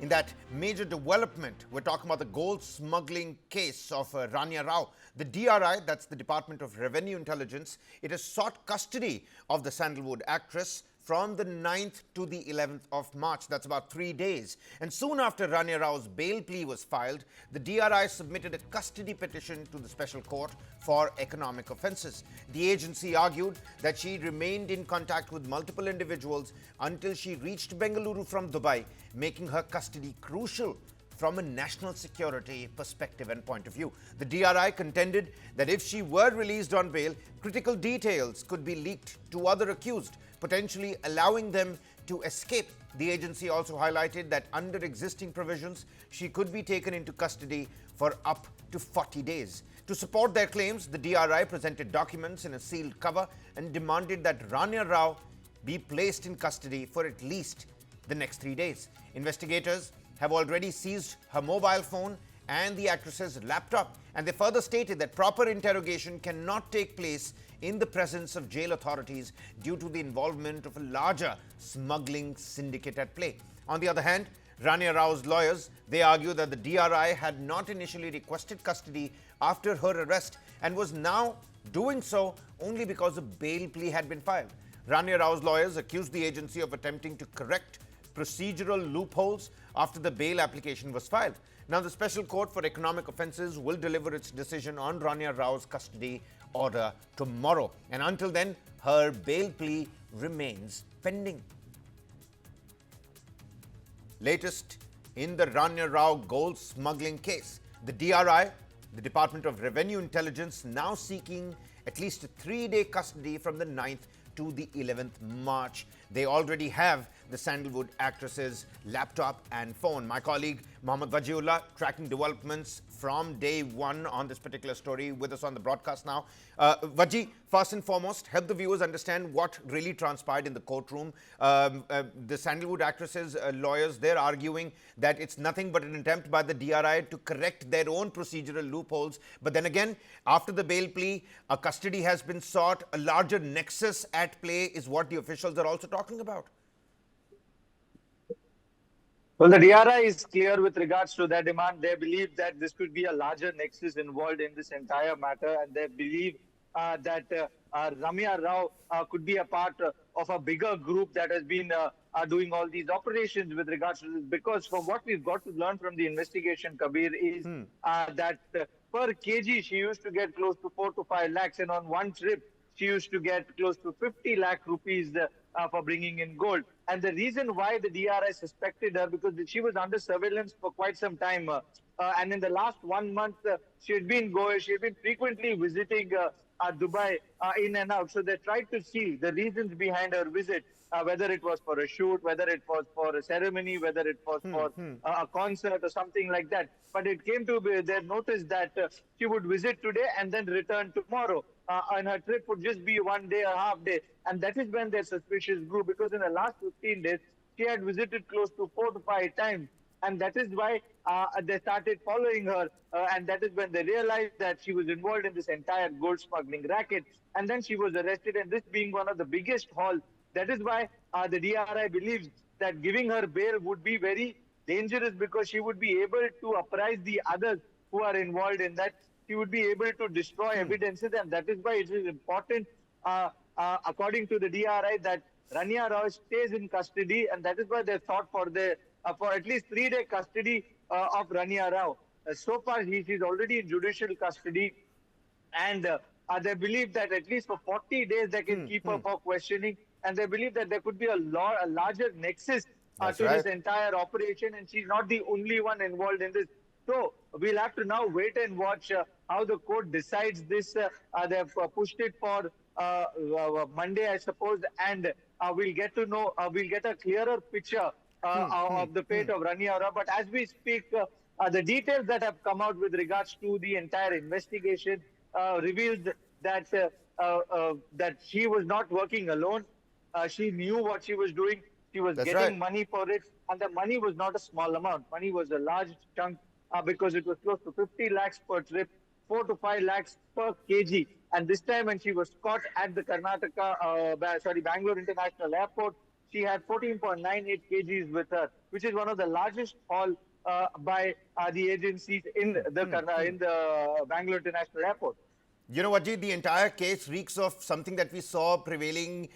In that major development, we're talking about the gold smuggling case of Ranya Rao. The DRI, that's the Department of Revenue Intelligence, it has sought custody of the Sandalwood actress from the 9th to the 11th of March. That's about 3 days. And soon after Ranya Rao's bail plea was filed, the DRI submitted a custody petition to the special court for economic offences. The agency argued that she remained in contact with multiple individuals until she reached Bengaluru from Dubai, making her custody crucial from a national security perspective and point of view. The DRI contended that if she were released on bail, critical details could be leaked to other accused, potentially allowing them to escape. The agency also highlighted that under existing provisions, she could be taken into custody for up to 40 days. To support their claims, the DRI presented documents in a sealed cover and demanded that Ranya Rao be placed in custody for at least the next 3 days. Investigators have already seized her mobile phone and the actress's laptop, and they further stated that proper interrogation cannot take place in the presence of jail authorities due to the involvement of a larger smuggling syndicate at play. On the other hand, Ranya Rao's lawyers, they argue that the DRI had not initially requested custody after her arrest and was now doing so only because a bail plea had been filed. Ranya Rao's lawyers accused the agency of attempting to correct procedural loopholes after the bail application was filed. Now, the Special Court for Economic Offences will deliver its decision on Ranya Rao's custody order tomorrow. And until then, her bail plea remains pending. Latest in the Ranya Rao gold smuggling case, the DRI, the Department of Revenue Intelligence, now seeking at least a 3-day custody from the 9th to the 11th March. They already have the Sandalwood actress's laptop and phone. My colleague Mohammad Wajiullah tracking developments from day one on this particular story with us on the broadcast now. Waji, first and foremost, help the viewers understand what really transpired in the courtroom. The Sandalwood actress's lawyers, they're arguing that it's nothing but an attempt by the DRI to correct their own procedural loopholes. But then again, after the bail plea, a custody has been sought. A larger nexus at play is what the officials are also talking about. Well, the DRI is clear with regards to their demand. They believe that this could be a larger nexus involved in this entire matter, and they believe that Ranya Rao could be a part of a bigger group that has been doing all these operations with regards to this. Because from what we've got to learn from the investigation, Kabir, is that per kg she used to get close to 4 to 5 lakhs, and on one trip she used to get close to 50 lakh rupees for bringing in gold. And the reason why the DRI suspected her, because she was under surveillance for quite some time. And in the last 1 month, she had been frequently visiting Dubai in and out. So they tried to see the reasons behind her visit, whether it was for a shoot, whether it was for a ceremony, whether it was for a concert or something like that. But it came to be, they noticed that she would visit today and then return tomorrow. And her trip would just be 1 day or half day. And that is when their suspicions grew, because in the last 15 days, she had visited close to 4 to 5 times. And that is why they started following her. And that is when they realized that she was involved in this entire gold smuggling racket. And then she was arrested. And this being one of the biggest hauls, that is why the DRI believes that giving her bail would be very dangerous, because she would be able to apprise the others who are involved in that. She would be able to destroy evidences, and that is why it is important, according to the DRI, that Ranya Rao stays in custody, and that is why they sought for at least 3-day custody of Ranya Rao. So far, she is already in judicial custody, and they believe that at least for 40 days they can keep her for questioning, and they believe that there could be a larger nexus to this entire operation, and she's not the only one involved in this. So we'll have to now wait and watch how the court decides this. They've pushed it for Monday, I suppose, and we'll get to know, we'll get a clearer picture of the fate of Ranya Rao. But as we speak, the details that have come out with regards to the entire investigation reveals that that she was not working alone. She knew what she was doing. She was getting money for it, and the money was not a small amount. Money was a large chunk. Because it was close to 50 lakhs per trip, 4 to 5 lakhs per kg. And this time when she was caught at the Bangalore International Airport, she had 14.98 kgs with her, which is one of the largest haul by the agencies in the Bangalore International Airport. You know, Ajit, the entire case reeks of something that we saw prevailing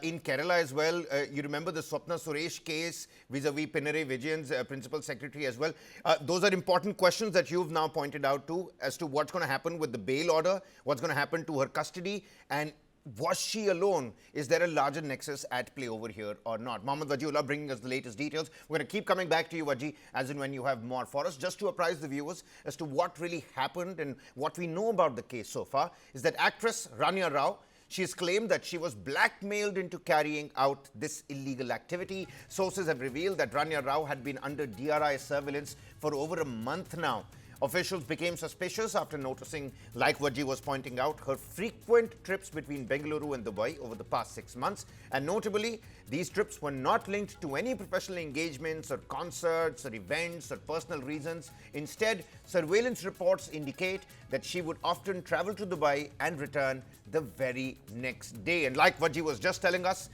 in Kerala as well. You remember the Swapna Suresh case vis-a-vis Pinarayi Vijayan's principal secretary as well. Those are important questions that you've now pointed out to as to what's going to happen with the bail order, what's going to happen to her custody, and was she alone? Is there a larger nexus at play over here or not? Mohammad Wajiullah bringing us the latest details. We're going to keep coming back to you, Waji, as and when you have more for us. Just to apprise the viewers as to what really happened and what we know about the case so far is that actress Ranya Rao, she has claimed that she was blackmailed into carrying out this illegal activity. Sources have revealed that Ranya Rao had been under DRI surveillance for over a month now. Officials became suspicious after noticing, like Vaji was pointing out, her frequent trips between Bengaluru and Dubai over the past 6 months. And notably, these trips were not linked to any professional engagements or concerts or events or personal reasons. Instead, surveillance reports indicate that she would often travel to Dubai and return the very next day. And like Vaji was just telling us,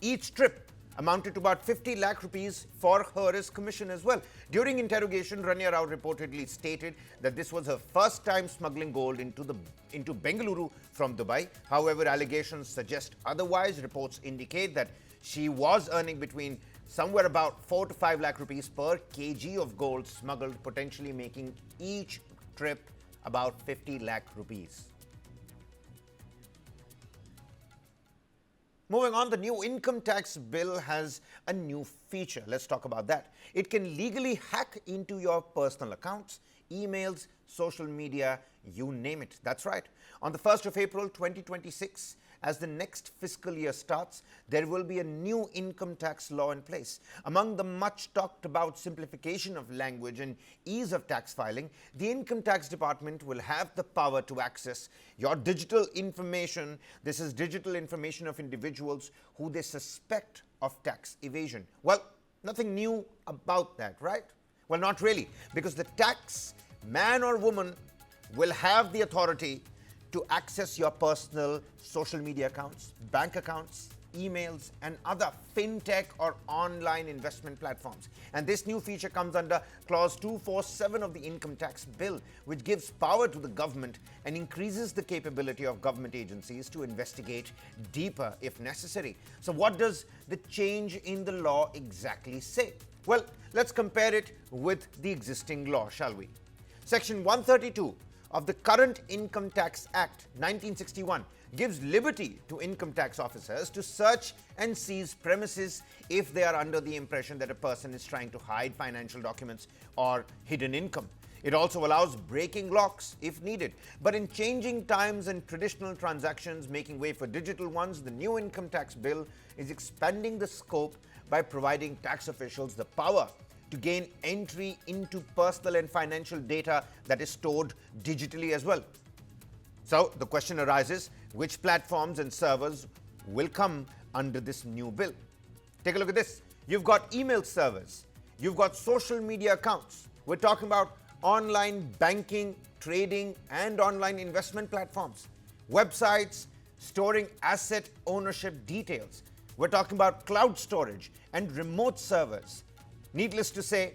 each trip amounted to about 50 lakh rupees for her as commission as well. During interrogation, Ranya Rao reportedly stated that this was her first time smuggling gold into Bengaluru from Dubai. However, allegations suggest otherwise. Reports indicate that she was earning between somewhere about 4 to 5 lakh rupees per kg of gold smuggled, potentially making each trip about 50 lakh rupees. Moving on, the new income tax bill has a new feature. Let's talk about that. It can legally hack into your personal accounts, emails, social media, you name it. That's right. On the 1st of April 2026, as the next fiscal year starts, there will be a new income tax law in place. Among the much talked about simplification of language and ease of tax filing, the Income Tax Department will have the power to access your digital information. This is digital information of individuals who they suspect of tax evasion. Well, nothing new about that, right? Well, not really, because the tax man or woman will have the authority to access your personal social media accounts, bank accounts, emails, and other fintech or online investment platforms. And this new feature comes under Clause 247 of the Income Tax Bill, which gives power to the government and increases the capability of government agencies to investigate deeper if necessary. So what does the change in the law exactly say? Well, let's compare it with the existing law, shall we? Section 132 of the current Income Tax Act 1961 gives liberty to income tax officers to search and seize premises if they are under the impression that a person is trying to hide financial documents or hidden income. It also allows breaking locks if needed. But in changing times and traditional transactions making way for digital ones, the new income tax bill is expanding the scope by providing tax officials the power to gain entry into personal and financial data that is stored digitally as well. So the question arises, which platforms and servers will come under this new bill? Take a look at this. You've got email servers, you've got social media accounts. We're talking about online banking, trading, and online investment platforms, websites storing asset ownership details. We're talking about cloud storage and remote servers. Needless to say,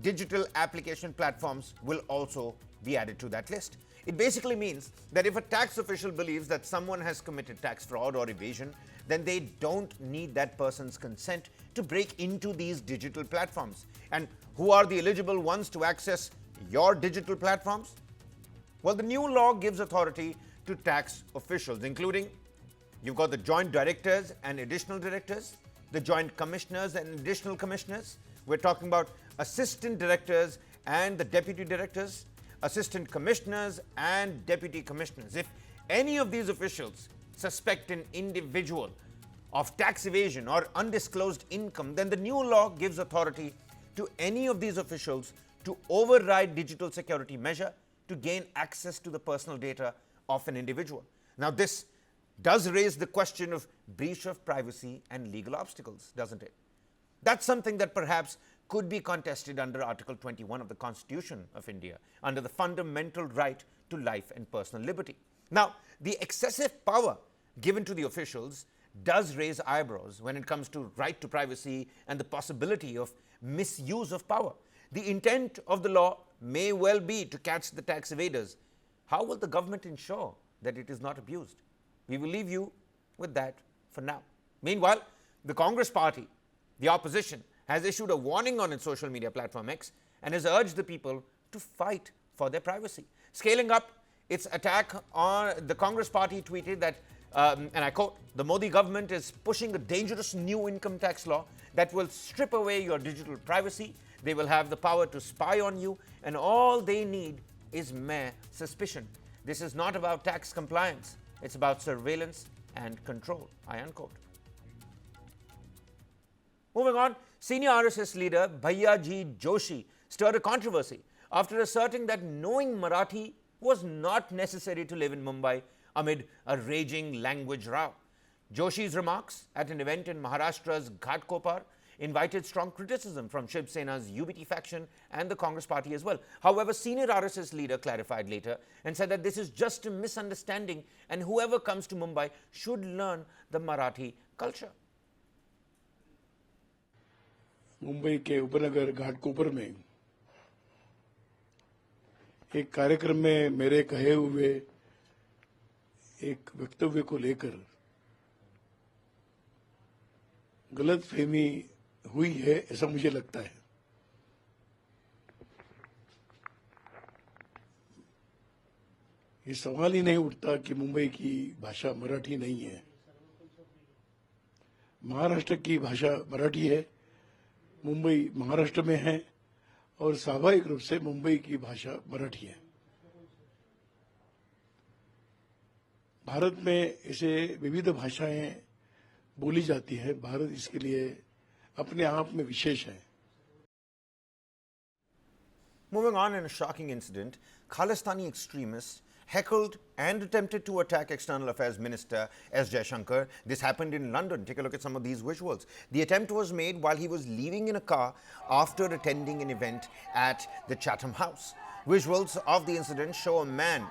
digital application platforms will also be added to that list. It basically means that if a tax official believes that someone has committed tax fraud or evasion, then they don't need that person's consent to break into these digital platforms. And who are the eligible ones to access your digital platforms? Well, the new law gives authority to tax officials, including you've got the joint directors and additional directors, the joint commissioners and additional commissioners. We're talking about assistant directors and the deputy directors, assistant commissioners and deputy commissioners. If any of these officials suspect an individual of tax evasion or undisclosed income, then the new law gives authority to any of these officials to override digital security measure to gain access to the personal data of an individual. Now, this does raise the question of breach of privacy and legal obstacles, doesn't it? That's something that perhaps could be contested under Article 21 of the Constitution of India, under the fundamental right to life and personal liberty. Now, the excessive power given to the officials does raise eyebrows when it comes to right to privacy and the possibility of misuse of power. The intent of the law may well be to catch the tax evaders. How will the government ensure that it is not abused? We will leave you with that for now. Meanwhile, the Congress party, the opposition, has issued a warning on its social media platform X and has urged the people to fight for their privacy. Scaling up its attack on the Congress party tweeted that, and I quote, "The Modi government is pushing a dangerous new income tax law that will strip away your digital privacy. They will have the power to spy on you, and all they need is mere suspicion. This is not about tax compliance. It's about surveillance and control." I unquote. Moving on, senior RSS leader Bhaiyaji Joshi stirred a controversy after asserting that knowing Marathi was not necessary to live in Mumbai amid a raging language row. Joshi's remarks at an event in Maharashtra's Ghatkopar invited strong criticism from Shiv Sena's UBT faction and the Congress party as well. However, senior RSS leader clarified later and said that this is just a misunderstanding and whoever comes to Mumbai should learn the Marathi culture. Mumbai के उपनगर घाटकोपर में एक कार्यक्रम में मेरे कहे हुए एक वक्तव्य को लेकर गलतफहमी हुई है ऐसा मुझे लगता है। ये सवाल ही नहीं उठता कि मुंबई की भाषा मराठी नहीं है। महाराष्ट्र की भाषा मराठी है, मुंबई महाराष्ट्र में है और स्वाभाविक रूप से मुंबई की भाषा मराठी है। भारत में ऐसे विविध भाषाएं बोली जाती है। भारत इसके लिए अपने आप में विशेष है। Moving on, in a shocking incident, Khalistani extremists heckled and attempted to attack External Affairs Minister S. Jaishankar. This happened in London. Take a look at some of these visuals. The attempt was made while he was leaving in a car after attending an event at the Chatham House. Visuals of the incident show a man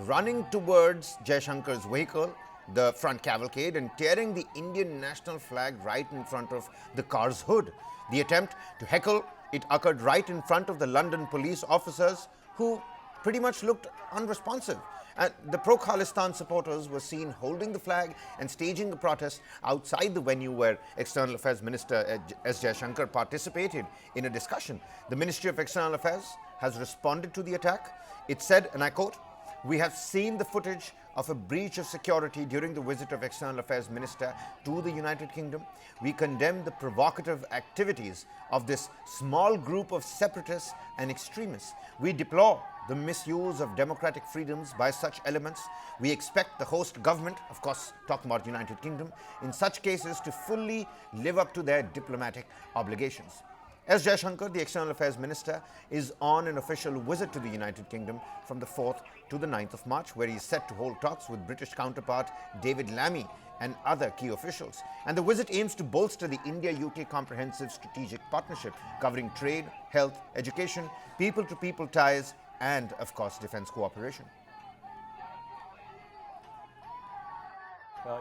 running towards Jaishankar's vehicle, the front cavalcade, and tearing the Indian national flag right in front of the car's hood. The attempt to heckle, it occurred right in front of the London police officers who pretty much looked unresponsive. And the pro-Khalistan supporters were seen holding the flag and staging the protest outside the venue where External Affairs Minister S. Jaishankar participated in a discussion. The Ministry of External Affairs has responded to the attack. It said, and I quote, "We have seen the footage of a breach of security during the visit of External Affairs Minister to the United Kingdom. We condemn the provocative activities of this small group of separatists and extremists. We deplore the misuse of democratic freedoms by such elements. We expect the host government," of course talking about United Kingdom, "in such cases to fully live up to their diplomatic obligations." S. Jaishankar, the External Affairs Minister, is on an official visit to the United Kingdom from the 4th to the 9th of March, where he is set to hold talks with British counterpart David Lammy and other key officials. And the visit aims to bolster the India-UK Comprehensive Strategic Partnership, covering trade, health, education, people-to-people ties, and, of course, defense cooperation.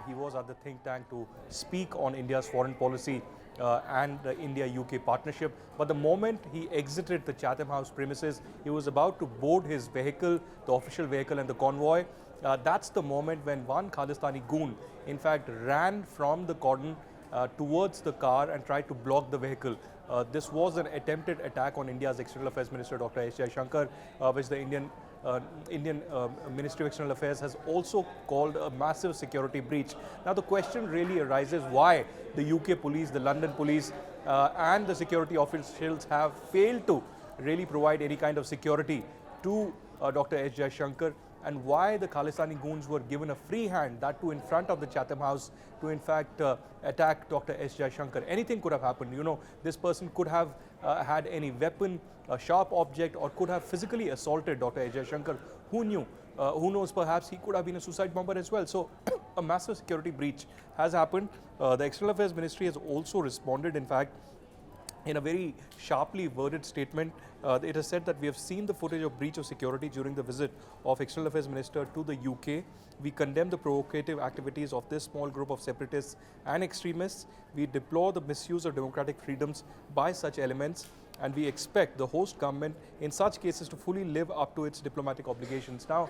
He was at the think tank to speak on India's foreign policy and the India-UK partnership. But the moment he exited the Chatham House premises, he was about to board his vehicle, the official vehicle and the convoy. That's the moment when one Khalistani goon, in fact, ran from the cordon towards the car and tried to block the vehicle. This was an attempted attack on India's External Affairs Minister, Dr. S. Jaishankar, which the Indian Ministry of External Affairs has also called a massive security breach. Now the question really arises why the UK police, the London police and the security officials have failed to really provide any kind of security to Dr. S. Jaishankar, and why the Khalistani goons were given a free hand, that too in front of the Chatham House, to in fact attack Dr. S. Jaishankar. Anything could have happened. You know, this person could have had any weapon, a sharp object, or could have physically assaulted Dr. S. Jaishankar. Who knew? Who knows, perhaps he could have been a suicide bomber as well. So a massive security breach has happened. The External Affairs Ministry has also responded, in fact, in a very sharply worded statement, it has said that we have seen the footage of breach of security during the visit of External Affairs Minister to the UK. We condemn the provocative activities of this small group of separatists and extremists. We deplore the misuse of democratic freedoms by such elements, and we expect the host government in such cases to fully live up to its diplomatic obligations. Now,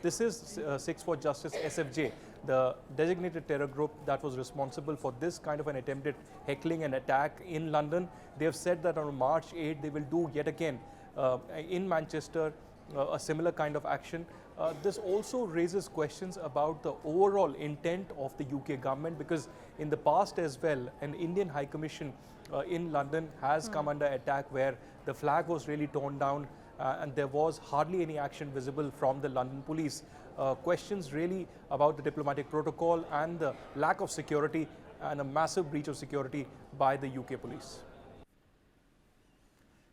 this is Six for Justice SFJ, the designated terror group that was responsible for this kind of an attempted heckling and attack in London. They have said that on March 8 they will do yet again in Manchester a similar kind of action. This also raises questions about the overall intent of the UK government, because in the past as well, an Indian High Commission in London has come under attack where the flag was really torn down and there was hardly any action visible from the London police. Questions really about the diplomatic protocol and the lack of security and a massive breach of security by the UK police.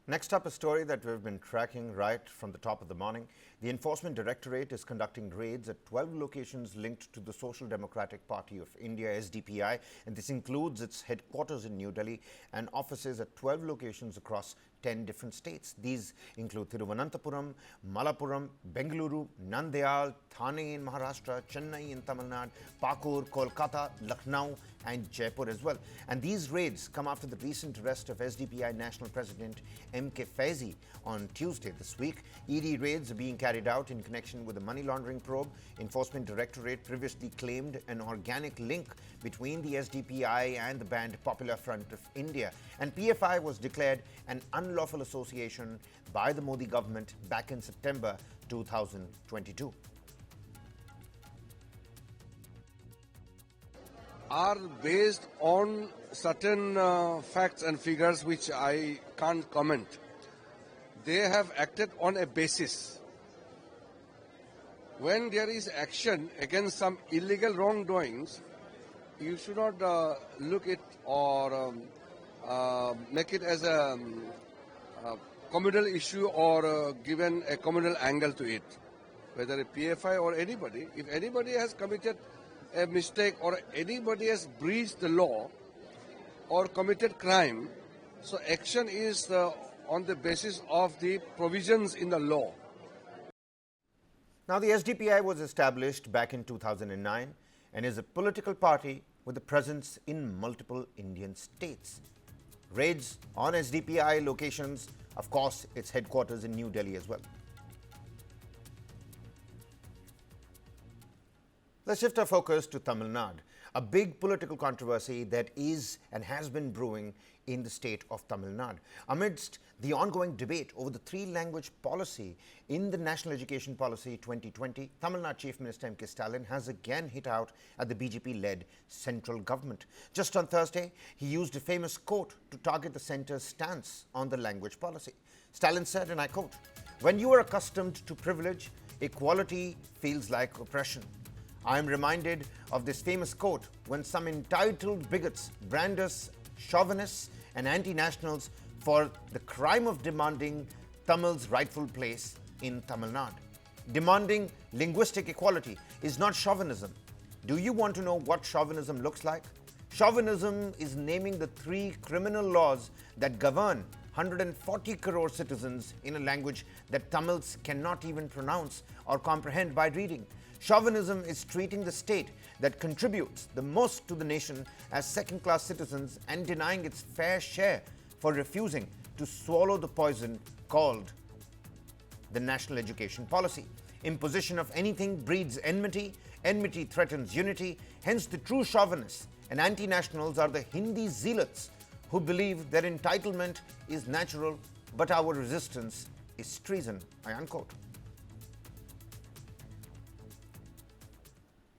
Next up, a story that we've been tracking right from the top of the morning. The Enforcement Directorate is conducting raids at 12 locations linked to the Social Democratic Party of India, SDPI, and this includes its headquarters in New Delhi and offices at 12 locations across 10 different states. These include Thiruvananthapuram, Malappuram, Bengaluru, Nandyal, Thane in Maharashtra, Chennai in Tamil Nadu, Pakur, Kolkata, Lucknow and Jaipur as well. And these raids come after the recent arrest of SDPI National President M.K. Faizi on Tuesday this week. ED raids are being carried out in connection with a money laundering probe. Enforcement Directorate previously claimed an organic link between the SDPI and the banned Popular Front of India. And PFI was declared an unlawful association by the Modi government back in September 2022. Are based on certain facts and figures which I can't comment. They have acted on a basis. When there is action against some illegal wrongdoings, you should not look it or make it as a communal issue or given a communal angle to it. Whether a PFI or anybody, if anybody has committed a mistake or anybody has breached the law or committed crime, so action is on the basis of the provisions in the law. Now, the SDPI was established back in 2009 and is a political party with a presence in multiple Indian states. Raids on SDPI locations, of course, its headquarters in New Delhi as well. Let's shift our focus to Tamil Nadu, a big political controversy that is and has been brewing in the state of Tamil Nadu. Amidst the ongoing debate over the three-language policy in the National Education Policy 2020, Tamil Nadu Chief Minister M.K. Stalin has again hit out at the BJP-led central government. Just on Thursday, he used a famous quote to target the centre's stance on the language policy. Stalin said, and I quote, "When you are accustomed to privilege, equality feels like oppression. I am reminded of this famous quote when some entitled bigots brand us chauvinists and anti-nationals for the crime of demanding Tamil's rightful place in Tamil Nadu. Demanding linguistic equality is not chauvinism. Do you want to know what chauvinism looks like? Chauvinism is naming the three criminal laws that govern 140 crore citizens in a language that Tamils cannot even pronounce or comprehend by reading. Chauvinism is treating the state that contributes the most to the nation as second-class citizens and denying its fair share for refusing to swallow the poison called the National Education Policy. Imposition of anything breeds enmity, enmity threatens unity, hence the true chauvinists and anti-nationals are the Hindi zealots who believe their entitlement is natural but our resistance is treason." I unquote.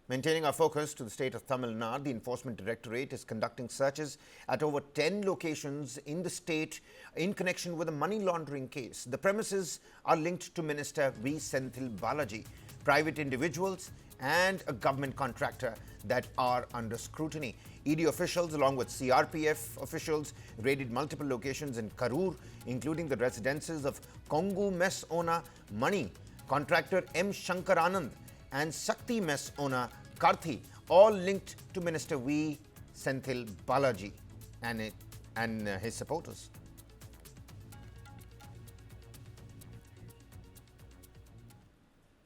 Maintaining our focus to the state of Tamil Nadu, the Enforcement Directorate is conducting searches at over 10 locations in the state in connection with a money laundering case. The premises are linked to Minister V. Senthil Balaji, private individuals and a government contractor that are under scrutiny. ED officials along with CRPF officials raided multiple locations in Karur, including the residences of Kongu mess owner Mani, contractor M. Shankaranand and Shakti mess owner Karthi, all linked to Minister V. Senthil Balaji. And and his supporters.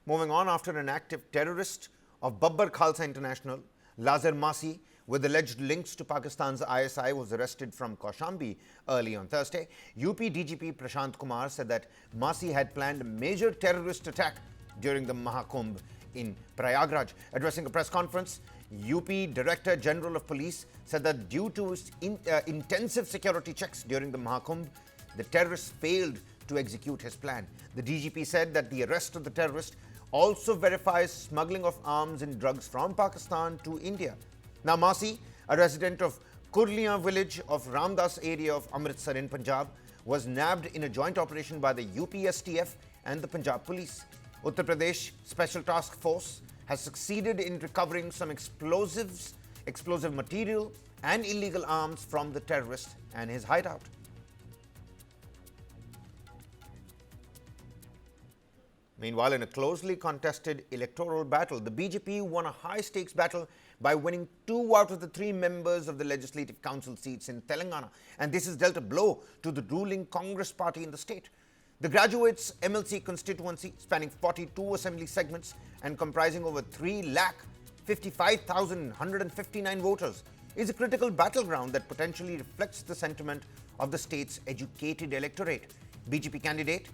Moving on, after an active terrorist of Babbar Khalsa International, Lazar Masi, with alleged links to Pakistan's ISI, was arrested from Kaushambi early on Thursday. UP DGP Prashant Kumar said that Masi had planned a major terrorist attack during the Mahakumbh in Prayagraj. Addressing a press conference, UP Director General of Police said that due to intensive security checks during the Mahakumbh, the terrorist failed to execute his plan. The DGP said that the arrest of the terrorist also verifies smuggling of arms and drugs from Pakistan to India. Now, Masi, a resident of Kurlian village of Ramdas area of Amritsar in Punjab, was nabbed in a joint operation by the UPSTF and the Punjab Police. Uttar Pradesh Special Task Force has succeeded in recovering some explosive material and illegal arms from the terrorist and his hideout. Meanwhile, in a closely contested electoral battle, the BJP won a high-stakes battle by winning 2 out of the 3 members of the Legislative Council seats in Telangana. And this has dealt a blow to the ruling Congress party in the state. The Graduates MLC constituency, spanning 42 assembly segments and comprising over 3,55,159 voters, is a critical battleground that potentially reflects the sentiment of the state's educated electorate. BJP candidate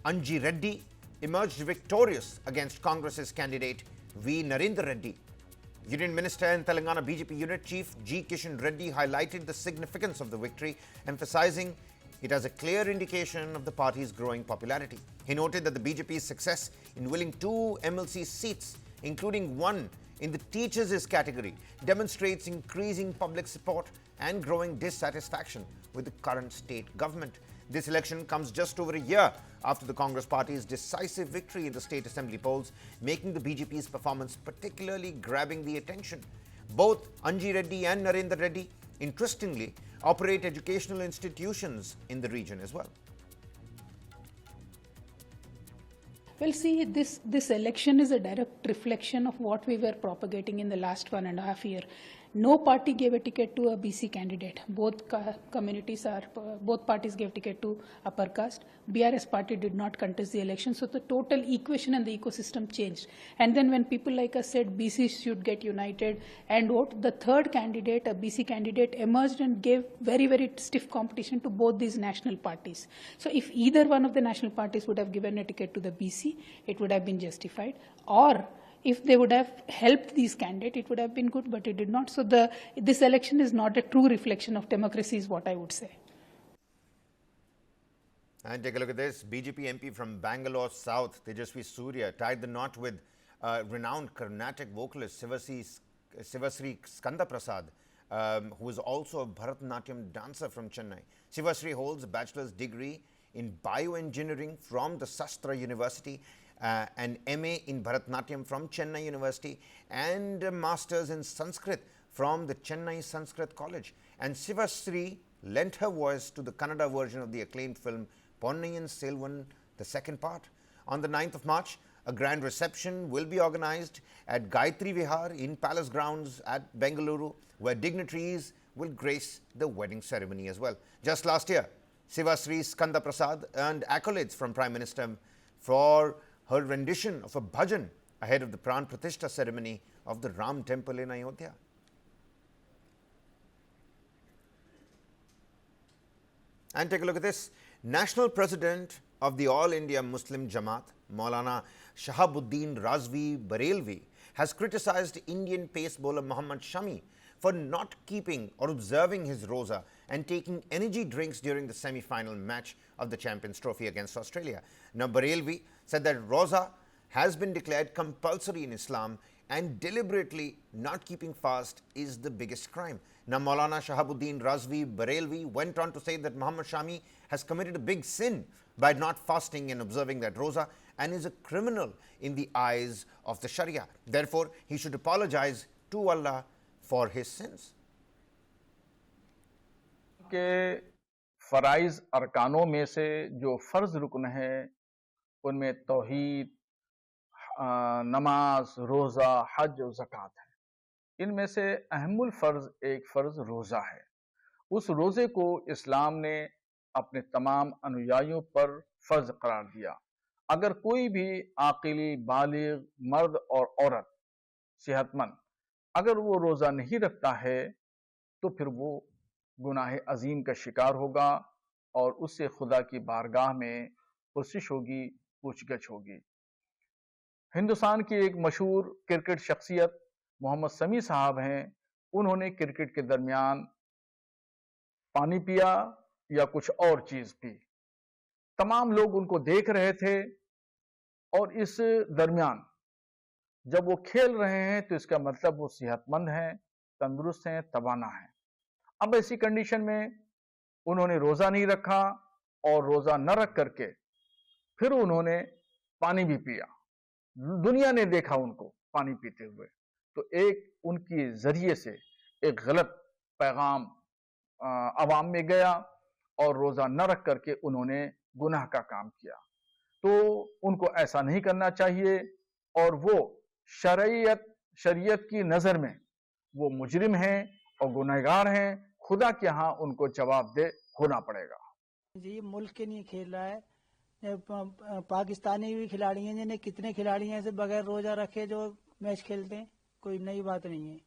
Anji Reddy emerged victorious against Congress's candidate V. Narendra Reddy. Union Minister and Telangana BJP Unit Chief G. Kishan Reddy highlighted the significance of the victory, emphasizing it as a clear indication of the party's growing popularity. He noted that the BJP's success in winning 2 MLC seats, including one in the teachers' category, demonstrates increasing public support and growing dissatisfaction with the current state government. This election comes just over a year after the Congress party's decisive victory in the state assembly polls, making the BJP's performance particularly grabbing the attention. Both Anji Reddy and Narendra Reddy, interestingly, operate educational institutions in the region as well. Well, see, this election is a direct reflection of what we were propagating in the last 1.5 years. No party gave a ticket to a BC candidate. Both parties gave ticket to upper caste. BRS party did not contest the election. So the total equation and the ecosystem changed. And then when people like us said BC should get united and vote, the third candidate, a BC candidate, emerged and gave very, very stiff competition to both these national parties. So if either one of the national parties would have given a ticket to the BC, it would have been justified. Or if they would have helped these candidates, it would have been good, but it did not. So this election is not a true reflection of democracy, is what I would say. And take a look at this. BJP MP from Bangalore South, Tejasvi Surya, tied the knot with renowned Carnatic vocalist Sivasri Skanda Prasad, who is also a Bharatanatyam dancer from Chennai. Sivasri holds a bachelor's degree in bioengineering from the Sastra University, an MA in Bharatanatyam from Chennai University, and a master's in Sanskrit from the Chennai Sanskrit College. And Sivasri lent her voice to the Kannada version of the acclaimed film Ponniyin Selvan, the second part. On the 9th of March, a grand reception will be organized at Gayatri Vihar in Palace Grounds at Bengaluru, where dignitaries will grace the wedding ceremony as well. Just last year, Sivasri Skanda Prasad earned accolades from Prime Minister for her rendition of a bhajan ahead of the Pran Pratishtha ceremony of the Ram temple in Ayodhya. And take a look at this. National President of the All India Muslim Jamaat, Maulana Shahabuddin Razvi Barelvi, has criticized Indian pace bowler Mohammad Shami for not keeping or observing his roza and taking energy drinks during the semi-final match of the Champions Trophy against Australia. Now, Barelvi said that roza has been declared compulsory in Islam and deliberately not keeping fast is the biggest crime. Now, Maulana Shahabuddin Razvi Barelvi went on to say that Muhammad Shami has committed a big sin by not fasting and observing that roza and is a criminal in the eyes of the Sharia. Therefore, he should apologize to Allah for his sins. के फ़राइज़ अरकानों में से जो फ़र्ज़ रुकन है उनमें तौहीद, नमाज, रोज़ा, हज और ज़कात है। इनमें से अहमुल फ़र्ज़ एक फ़र्ज़ रोज़ा है। उस रोजे को इस्लाम ने अपने तमाम अनुयायियों पर फर्ज करार दिया। अगर कोई भी आकिली बालिग मर्द और औरत सेहतमंद अगर वो रोजा नहीं रखता है तो फिर वो गुनाह अजीम का शिकार होगा और उससे खुदा की बारगाह में पुरसिश होगी, पूछगछ होगी। हिंदुस्तान की एक मशहूर क्रिकेट शख्सियत मोहम्मद शमी साहब हैं। उन्होंने क्रिकेट के दरमियान पानी पिया या कुछ और चीज पी। तमाम लोग उनको देख रहे थे और इस दरमियान जब वो खेल रहे हैं तो इसका मतलब वो सेहतमंद हैं, तंदुरुस्त हैं, तवाना हैं। अब ऐसी कंडीशन में उन्होंने रोजा नहीं रखा और रोजा न रख करके फिर उन्होंने पानी भी पिया। दुनिया ने देखा उनको पानी पीते हुए, तो एक उनकी जरिए से एक गलत पैगाम अवाम में गया और रोजा न रख करके उन्होंने गुनाह का काम किया। तो उनको ऐसा नहीं करना चाहिए और वो शरीयत की नजर में वो मुजरिम हैं और गुनहगार हैं। खुदा के यहाँ उनको जवाबदेह होना पड़ेगा। जी मुल्क के लिए खेल रहा है। पाकिस्तानी भी खिलाड़ी हैं, जिन्हें कितने खिलाड़ी हैं ऐसे बगैर रोजा रखे जो मैच खेलते हैं, कोई नई बात नहीं है।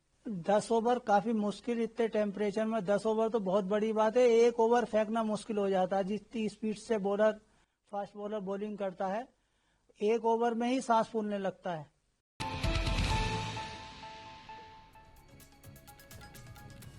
10 ओवर काफी मुश्किल, इतने टेम्परेचर में 10 ओवर तो बहुत बड़ी बात है। एक ओवर फेंकना मुश्किल हो जाता है। जितनी स्पीड से फास्ट बॉलर बॉलिंग करता है, एक ओवर में ही सांस फूलने लगता है।